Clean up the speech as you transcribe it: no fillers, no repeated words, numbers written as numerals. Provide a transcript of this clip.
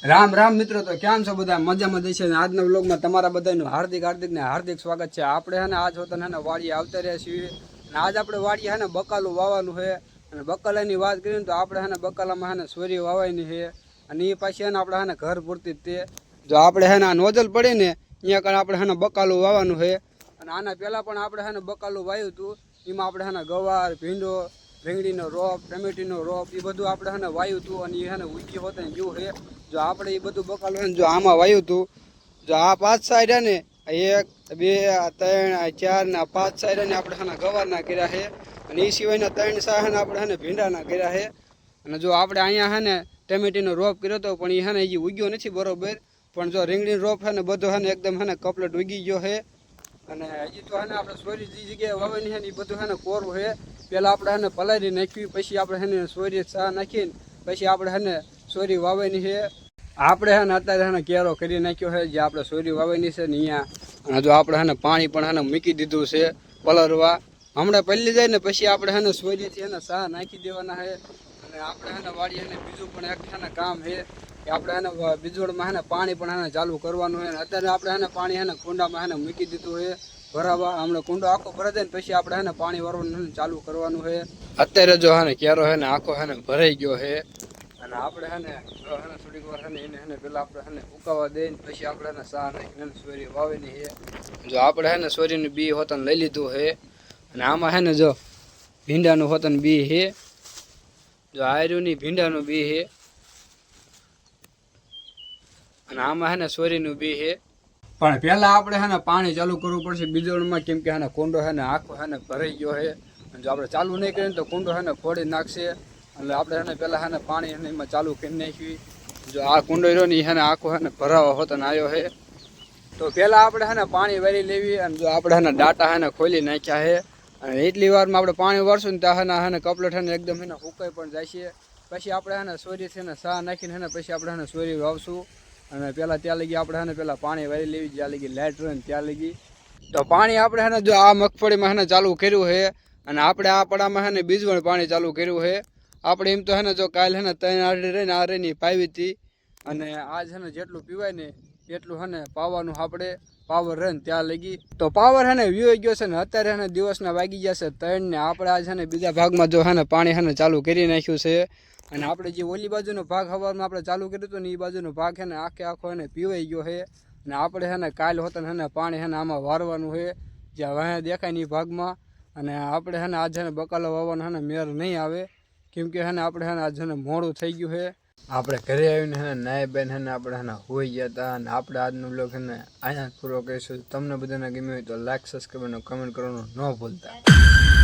રામ રામ મિત્રો, તો કેમ છો બધા? મજામાં જશે. આજના વ્લોગમાં તમારા બધાનું હાર્દિક સ્વાગત છે. આપણે હે ને આજ હોતા હે ને વાડીએ આવતા રહ્યા છીએ અને આજ આપણે વાડીએ હે ને બકાલું વાવવાનું છે. અને બકાલાની વાત કરીએ તો આપણે હે ને બકાલામાં હે ને સોરી વાવવાની છે અને એ પાછી હે ને આપણે હે ને ઘર પૂરતી જ તે જો આપણે હે ને આ નોજલ પડે ને અહીંયા કારણે આપણે હે ને બકાલું વાવવાનું છે. અને આના પહેલાં પણ આપણે હે ને બકાલું વાવ્યું હતું. એમાં આપણે હે ને ગવાર, ભીંડો, રીંગણીનો રોપ, ટમેટીનો રોપ એ બધું આપણે હે ને વાવ્યું હતું અને એ હે ને ઉગી હોતે જેવું છે. જો આપણે એ બધું બકાલું હે ને જો આમાં વાવ્યું હતું. જો આ 5 સાઈડ હે ને 1 2 3 4 ને 5 સાઈડ ને આપણે હે ને ગવારના કર્યા છે અને એ સિવાયના 3 સાઈડ હે ને આપણે હે ને ભીંડાના કર્યા છે. અને જો આપણે અહીંયા હે ને ટમેટીનો રોપ કર્યો હતો પણ એ હે ને હજી ઉગ્યો નથી બરોબર. પણ જો રીંગણીનો રોપ હે ને બધો હે ને એકદમ હે ને કમ્પ્લીટ ઉગી ગયો છે. અને હજી તો હે ને આપણે સોરી જે જગ્યાએ વાવવાની છે ને એ બધું હે ને કોરું છે. પહેલાં આપણે હે ને પલાળી નાખ્યું, પછી આપણે હે ને સોરી ચા નાખીને પછી આપણે હે ને સોરી વાવવાની છે. આપણે હે ને અત્યારે હે ને કેરો કરી નાખ્યો છે જે આપણે સોરી વાવવાની છે ને અહીંયા. અને જો આપણે હે ને પાણી પણ હે ને મૂકી દીધું છે પલરવા. હમણાં પલળી જાય ને પછી આપણે હે ને સોરીથી હે ને ચા નાખી દેવાના છે. અને આપણે હે ને વાડીએ હે ને બીજું પણ એક હે ને કામ છે કે આપણે હે ને બીજોડમાં હે ને પાણી પણ હે ને ચાલુ કરવાનું છે. અત્યારે આપણે હે ને પાણી હે ને કુંડામાં હે ને મૂકી દીધું છે ભરાવા. હમણાં કુંડો આખો ભરાઈ જાય ને પછી આપણે હે ને પાણી વાળવાનું ચાલુ કરવાનું છે. અત્યારે જો હે ને કેરો હે ને આખો હે ને ભરાઈ ગયો છે. અને આપણે હે ને થોડીક વાર હે ને એને હે ને પેલા આપણે હે ને ઉકાવા દઈને પછી આપણે હે ને ચા નાખીને સોરી વાવેની છે. જો આપણે હે ને સોરીનું બી હોતન લઈ લીધું છે. અને આમાં હે ને જો ભીંડાનું હોતન બી છે. જો આયરુની ભીંડાનું બી છે અને આમાં હે ને સોરીનું બી છે. પણ પહેલાં આપણે હે ને પાણી ચાલુ કરવું પડશે બીજોડમાં, કેમ કે હે ને કુંડો હે ને આખો હે ને ભરાઈ ગયો છે. અને જો આપણે ચાલુ નહીં કરીએ તો કુંડો હે ને ફોડી નાખશે. એટલે આપણે હે ને પહેલાં હે ને પાણી હે ને એમાં ચાલુ કરી નાખવી. જો આ કુંડો રહ્યો ને એ હે ને આખો હે ને ભરાવા હોતો ને આવ્યો છે. તો પહેલાં આપણે હે ને પાણી વારી લેવી. અને જો આપણે હે ને ડાટા હે ને ખોલી નાખ્યા છે. અને એટલી વારમાં આપણે પાણી વારશું ને ત્યાં હે ને કપલેટ હે ને એકદમ હે ને સુકાઈ પણ જાય છે. પછી આપણે હે ને સોરીથી હે ને ચા નાખીને હે ને પછી આપણે હે ને સોરી વાવશું. અને પહેલાં ત્યાં લગી આપણે હે ને પહેલાં પાણી વારી લેવી, જ્યાં લગી લાઇટ રહે ને ત્યાં લગી. તો પાણી આપણે હે ને જો આ મગફળીમાં હે ને ચાલુ કર્યું છે. અને આપણે આ પડામાં હે ને બીજવણ પાણી ચાલુ કર્યું છે. આપણે એમ તો હે ને જો કાલે હે ને 3 આડી રહીને આ રહીને પાવી હતી. અને આજ હે ને જેટલું પીવાય ને એટલું હે ને પાવાનું આપણે પાવર રહે ને ત્યાં લગી. તો પાવર હે ને વીવાઈ ગયો છે ને અત્યારે હે ને દિવસના વાગી ગયા છે 3 ને આપણે આજ હે ને બીજા ભાગમાં જો હે ને પાણી હે ને ચાલુ કરી નાખ્યું છે. અને આપણે જે ઓલી બાજુનો ભાગ સવારમાં આપણે ચાલુ કર્યું હતું ને એ બાજુનો ભાગ હે ને આખો હે ને પીવાઈ ગયો છે. અને આપણે હે ને કાલ હોતન હે ને પાણી હે ને આમાં વારવાનું છે જ્યાં વાહ દેખાય ને એ ભાગમાં. અને આપણે હે ને આજ હે ને બકાલો વાવવાનો હે ને મેર નહીં આવે, કેમ કે હે ને આપણે હે ને આજ હે ને મોડું થઈ ગયું છે. આપણે ઘરે આવીને હે ને નાય બેન હે ને આપણે હે ને હોઈ ગયા હતા. અને આપણે આજનો બ્લોગ હે ને અહીંયા પૂરો કરીશું. તમને બધાને ગમ્યું હોય તો લાઈક, સબસ્ક્રાઈબ અને કમેન્ટ કરવાનું ન ભૂલતા.